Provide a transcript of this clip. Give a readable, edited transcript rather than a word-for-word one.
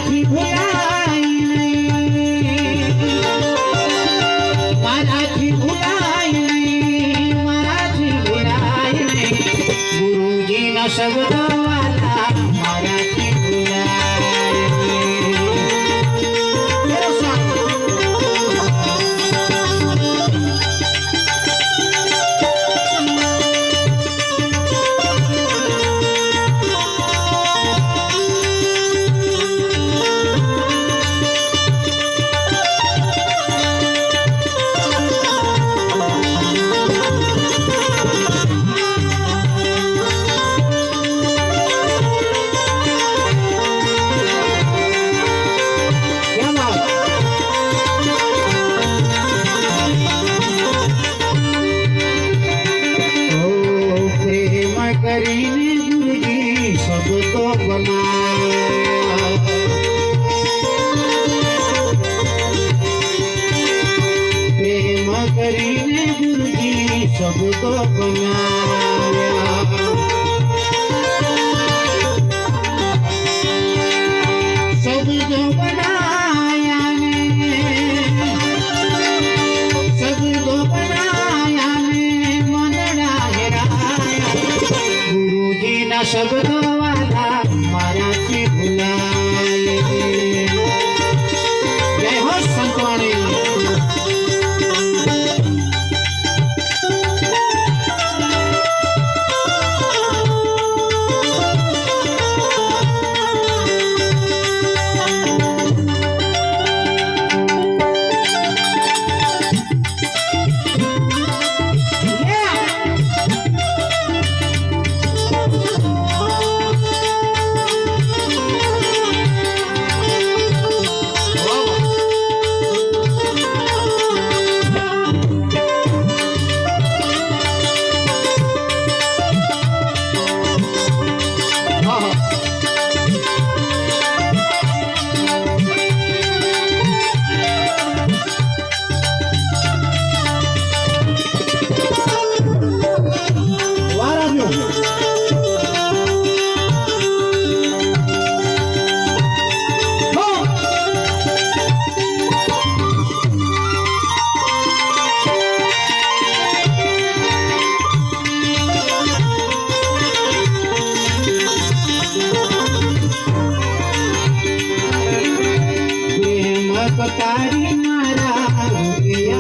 मराठी भुलाई नहीं, मराठी भुलाई नहीं, मराठी भुलाई नहीं, गुरुजी न शब्द वाला मराठी भुलाई नहीं। करीने गुरुजी सबको बनाया, प्रेम करीने गुरुजी सबको बनाया, सबको बनाया ने, सबको बनाया ने, मन हेराया, गुरुजी ना शब्द वाला मराठी भुलाई। जय हो संतवाणी। तारी मारा रुपया